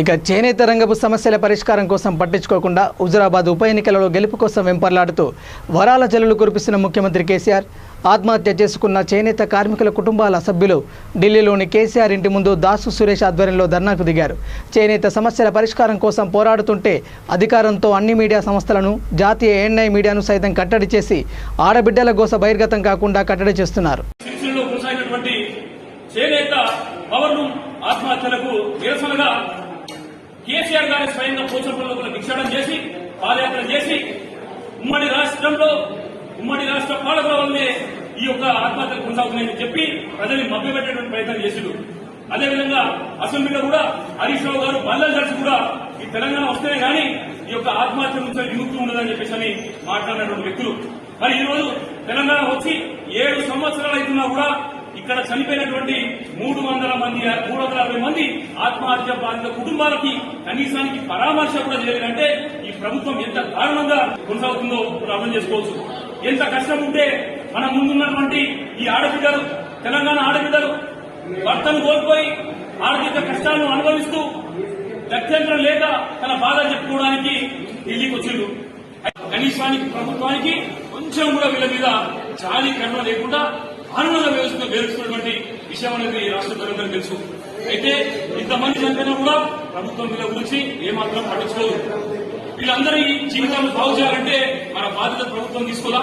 ఇక చేనేత రంగపు సమస్యల పరిష్కారం కోసం పట్టించుకోకుండా హుజురాబాద్ ఉప ఎన్నికలలో గెలుపు కోసం వెంపర్లాడుతూ వరాల జల్లులు కురిపిస్తున్న ముఖ్యమంత్రి కేసీఆర్ ఆత్మహత్య చేసుకున్న చేనేత కార్మికుల కుటుంబాల సభ్యులు ఢిల్లీలోని కేసీఆర్ ఇంటి ముందు దాసు సురేష్ ఆధ్వర్యంలో ధర్నాకు దిగారు. చేనేత సమస్యల పరిష్కారం కోసం పోరాడుతుంటే అధికారంతో అన్ని మీడియా సంస్థలను జాతీయ ఏఎన్ఐ మీడియాను సైతం కట్టడి చేసి ఆడబిడ్డల గోస బహిర్గతం కాకుండా కట్టడి చేస్తున్నారు. కేసీఆర్ గారి స్వయంగా పోచంపల్లిలో భిక్షాటన చేసి పాదయాత్ర చేసి ఉమ్మడి రాష్ట్ర పాలకుల వల్లే ఈ యొక్క ఆత్మహత్యలు కొనసాగుతున్నాయని చెప్పి ప్రజల్ని మభ్యపెట్టేటువంటి ప్రయత్నం చేసిండు. అదేవిధంగా అసెంబ్లీలో కూడా హరీష్ రావు గారు బల్లలు కలిసి కూడా ఈ తెలంగాణ వస్తేనే గానీ ఈ యొక్క ఆత్మహత్య నుంచి విముక్తి ఉండదని చెప్పేసి అని మాట్లాడినటువంటి వ్యక్తులు మరి ఈ రోజు తెలంగాణ వచ్చి 7 సంవత్సరాలు అవుతున్నా కూడా ఇక్కడ చనిపోయినటువంటి 350 మంది ఆత్మహత్య బాధిత కుటుంబాలకి కనీసానికి పరామర్శ కూడా చేయలేదంటే ఈ ప్రభుత్వం ఎంత దారుణంగా కొనసాగుతుందో అర్థం చేసుకోవచ్చు. ఎంత కష్టం ఉంటే మన ముందున్నటువంటి ఈ ఆడబిడ్డలు తెలంగాణ ఆడబిడ్డలు భర్తను కోల్పోయి ఆర్థిక కష్టాలను అనుభవిస్తూ గత్యంతరం లేక తన బాధ చెప్పుకోవడానికి ఢిల్లీకి వచ్చిండు. కనీసానికి ప్రభుత్వానికి కొంచెం కూడా వీళ్ళ మీద జాలి కరుణ లేకుండా ఆనందంగా వేరుస్తున్నటువంటి విషయం అనేది రాష్ట్ర ప్రజలకు తెలుసు. అయితే ఇంతమంది చనిపోయినా కూడా ప్రభుత్వం వీళ్ళ గురించి ఏమాత్రం పట్టించుకోదు. వీళ్ళందరి జీవితాలను బాగు చేయాలంటే మన బాధ్యత ప్రభుత్వం తీసుకోదా?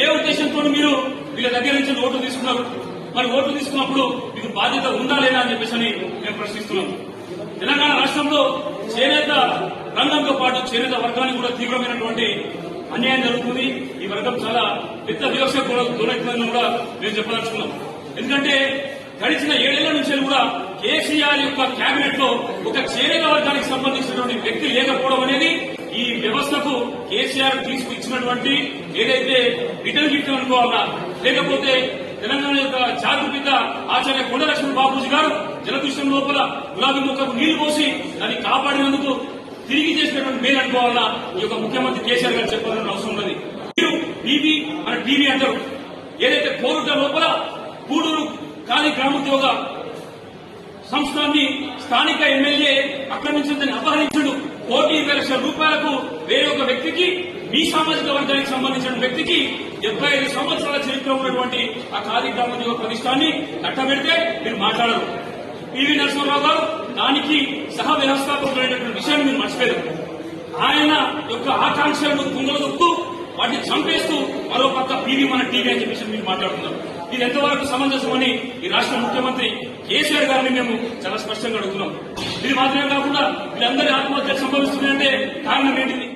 ఏ ఉద్దేశంతో మీరు వీళ్ళ దగ్గర నుంచి ఓట్లు తీసుకున్నారు? మరి ఓట్లు తీసుకున్నప్పుడు మీకు బాధ్యత ఉందా లేదా అని చెప్పేసి మేము ప్రశ్నిస్తున్నాం. తెలంగాణ రాష్ట్రంలో చేనేత రంగంతో పాటు చేనేత వర్గానికి కూడా తీవ్రమైనటువంటి అన్యాయం జరుగుతుంది. ఈ వర్గం చాలా పెద్ద వివక్షకు గురవుతుందని కూడా మేము చెప్పదలుచుకున్నాం. ఎందుకంటే గడిచిన 7 ఏళ్ల నుంచి కూడా కేసీఆర్ యొక్క కేబినెట్ లో ఒక చేనేత వర్గానికి సంబంధించినటువంటి వ్యక్తి లేకపోవడం అనేది ఈ వ్యవస్థకు కేసీఆర్ తీసుకుచ్చినటువంటి ఏదైతే రిటర్న్ గిఫ్ట్ అనుకోవాలా, లేకపోతే తెలంగాణ యొక్క జాతిపిత ఆచార్య కొండలక్ష్మణ్ బాబూజీ గారు జలదృశ్యం లోపల గులాబీ మొక్కకు నీళ్లు పోసి దాన్ని కాపాడినందుకు తిరిగి చేసినటువంటి మేలు అనుకోవాలా ఈ యొక్క ముఖ్యమంత్రి కేసీఆర్ గారు చెప్పాలని అవసరం ఉన్నది. మీరు బీబీ మన టీవీ అంటారు. ఏదైతే కోరుట లోపల గూడూరు ఖాళీ గ్రామోద్యోగ సంస్థాన్ని స్థానిక ఎమ్మెల్యే ఆక్రమించిందని అపహరించాడు. 1,20,00,000 రూపాయలకు వేరే ఒక వ్యక్తికి మీ సామాజిక వర్గానికి సంబంధించిన వ్యక్తికి 75 సంవత్సరాల చరిత్ర ఉన్నటువంటి ఆ ఖాళీ గ్రామోద్యోగ ప్రతిష్టాన్ని కట్టబెడితే మీరు మాట్లాడరు. పివి నరసింహారావు గారు దానికి సహ వ్యవస్థాపకులైనటువంటి విషయాన్ని మీరు మర్చిపోయారు. ఆయన యొక్క ఆకాంక్షలను కుంగలదొక్కు వాటిని చంపేస్తూ మరో పక్క పివి మన టీవీ అని చెప్పేసి మీరు మాట్లాడుతున్నారు. ఇది ఎంతవరకు సమంజసమని ఈ రాష్ట్ర ముఖ్యమంత్రి కేసీఆర్ గారిని మేము చాలా స్పష్టంగా అడుగుతున్నాం. ఇది మాత్రమే కాకుండా వీళ్ళందరి ఆత్మహత్యలు సంభవిస్తున్నాయంటే కారణం ఏంటిది?